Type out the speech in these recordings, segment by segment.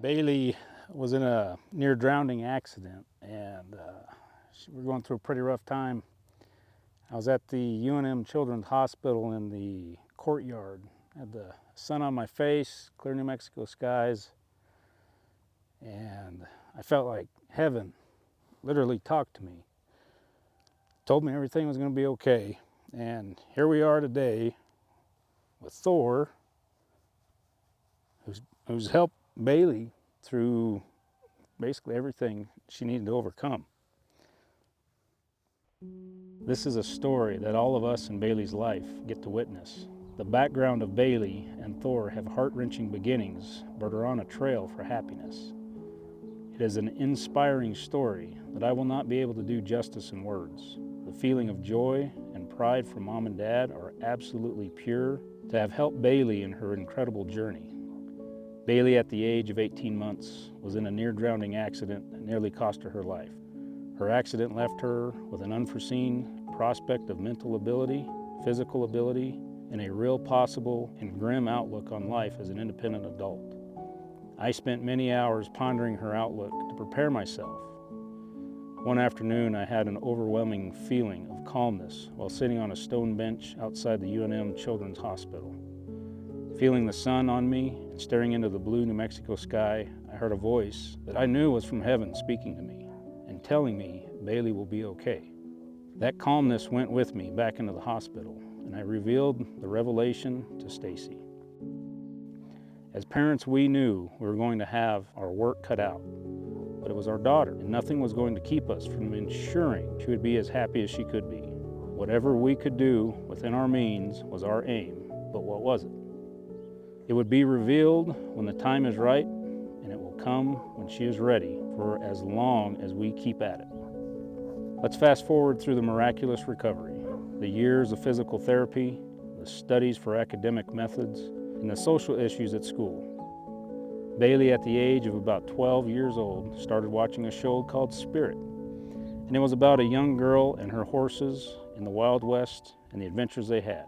Bailey was in a near drowning accident, and we were going through a pretty rough time. I was at the UNM Children's Hospital in the courtyard. I had the sun on my face, clear New Mexico skies, and I felt like heaven literally talked to me, told me everything was going to be okay. And here we are today with Thor, who's helped Bailey through basically everything she needed to overcome. This is a story that all of us in Bailey's life get to witness. The background of Bailey and Thor have heart-wrenching beginnings, but are on a trail for happiness. It is an inspiring story that I will not be able to do justice in words. The feeling of joy and pride for Mom and Dad are absolutely pure to have helped Bailey in her incredible journey. Bailey, at the age of 18 months, was in a near-drowning accident that nearly cost her life. Her accident left her with an unforeseen prospect of mental ability, physical ability, and a real possible and grim outlook on life as an independent adult. I spent many hours pondering her outlook to prepare myself. One afternoon, I had an overwhelming feeling of calmness while sitting on a stone bench outside the UNM Children's Hospital. Feeling the sun on me and staring into the blue New Mexico sky, I heard a voice that I knew was from heaven speaking to me and telling me Bailey will be okay. That calmness went with me back into the hospital, and I revealed the revelation to Stacy. As parents, we knew we were going to have our work cut out, but it was our daughter, and nothing was going to keep us from ensuring she would be as happy as she could be. Whatever we could do within our means was our aim, but what was it? It would be revealed when the time is right, and it will come when she is ready, for as long as we keep at it. Let's fast forward through the miraculous recovery, the years of physical therapy, the studies for academic methods, and the social issues at school. Bailey, at the age of about 12 years old, started watching a show called Spirit, and it was about a young girl and her horses in the Wild West and the adventures they had.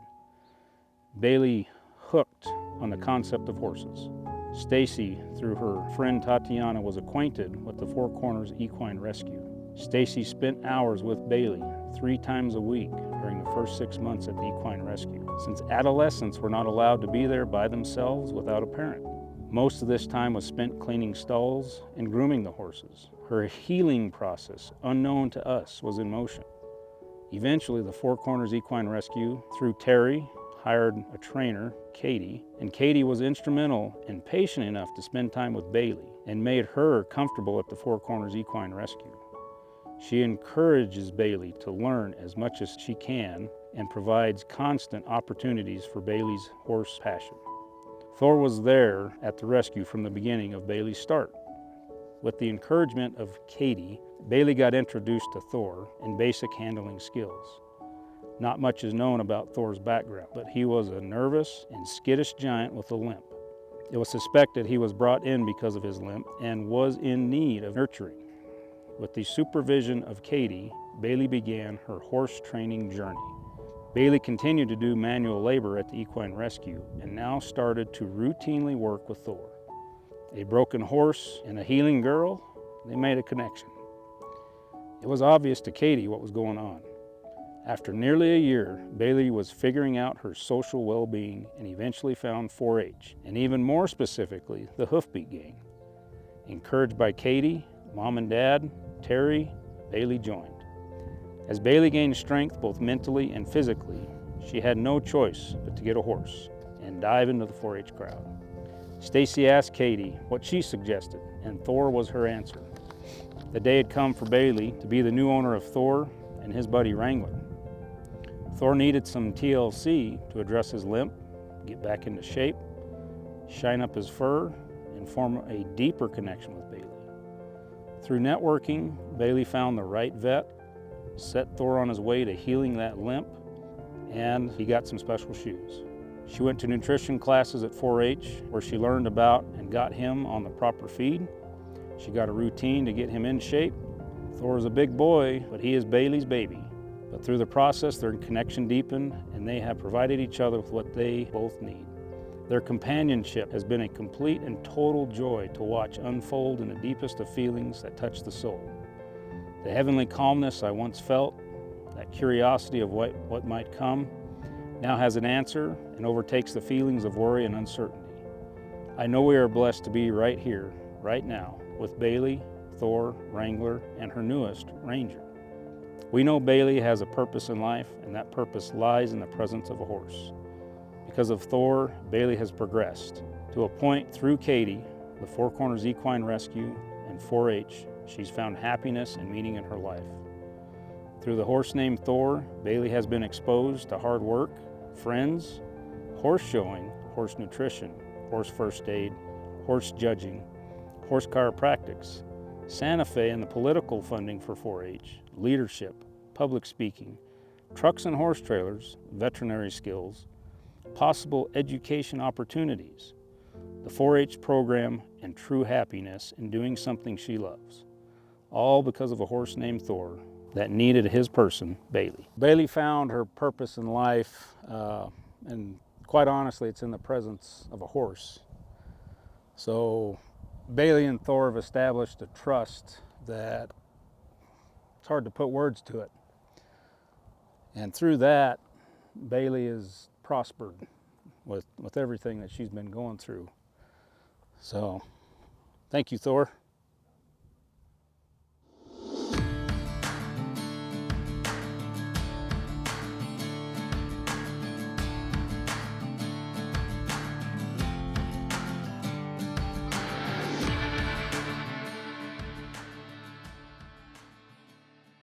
Bailey hooked on the concept of horses. Stacy, through her friend Tatiana, was acquainted with the Four Corners Equine Rescue. Stacy spent hours with Bailey 3 times a week during the first 6 months at the Equine Rescue, since adolescents were not allowed to be there by themselves without a parent. Most of this time was spent cleaning stalls and grooming the horses. Her healing process, unknown to us, was in motion. Eventually, the Four Corners Equine Rescue, through Terry, hired a trainer, Katie, and Katie was instrumental and patient enough to spend time with Bailey and made her comfortable at the Four Corners Equine Rescue. She encourages Bailey to learn as much as she can and provides constant opportunities for Bailey's horse passion. Thor was there at the rescue from the beginning of Bailey's start. With the encouragement of Katie, Bailey got introduced to Thor and basic handling skills. Not much is known about Thor's background, but he was a nervous and skittish giant with a limp. It was suspected he was brought in because of his limp and was in need of nurturing. With the supervision of Katie, Bailey began her horse training journey. Bailey continued to do manual labor at the Equine Rescue and now started to routinely work with Thor. A broken horse and a healing girl, they made a connection. It was obvious to Katie what was going on. After nearly a year, Bailey was figuring out her social well-being and eventually found 4-H, and even more specifically, the Hoofbeat Gang. Encouraged by Katie, Mom and Dad, Terry, Bailey joined. As Bailey gained strength both mentally and physically, she had no choice but to get a horse and dive into the 4-H crowd. Stacy asked Katie what she suggested, and Thor was her answer. The day had come for Bailey to be the new owner of Thor and his buddy Wrangler. Thor needed some TLC to address his limp, get back into shape, shine up his fur, and form a deeper connection with Bailey. Through networking, Bailey found the right vet, set Thor on his way to healing that limp, and he got some special shoes. She went to nutrition classes at 4-H where she learned about and got him on the proper feed. She got a routine to get him in shape. Thor is a big boy, but he is Bailey's baby. But through the process, their connection deepened, and they have provided each other with what they both need. Their companionship has been a complete and total joy to watch unfold in the deepest of feelings that touch the soul. The heavenly calmness I once felt, that curiosity of what might come, now has an answer and overtakes the feelings of worry and uncertainty. I know we are blessed to be right here, right now, with Bailey, Thor, Wrangler, and her newest, Ranger. We know Bailey has a purpose in life, and that purpose lies in the presence of a horse. Because of Thor, Bailey has progressed to a point through Katie, the Four Corners Equine Rescue, and 4-H. She's found happiness and meaning in her life. Through the horse named Thor, Bailey has been exposed to hard work, friends, horse showing, horse nutrition, horse first aid, horse judging, horse chiropractics, Santa Fe and the political funding for 4-H, leadership, public speaking, trucks and horse trailers, veterinary skills, possible education opportunities, the 4-H program, and true happiness in doing something she loves. All because of a horse named Thor that needed his person, Bailey. Bailey found her purpose in life, and quite honestly, it's in the presence of a horse. So Bailey and Thor have established a trust that it's hard to put words to it. And through that, Bailey has prospered with everything that she's been going through. So thank you, Thor.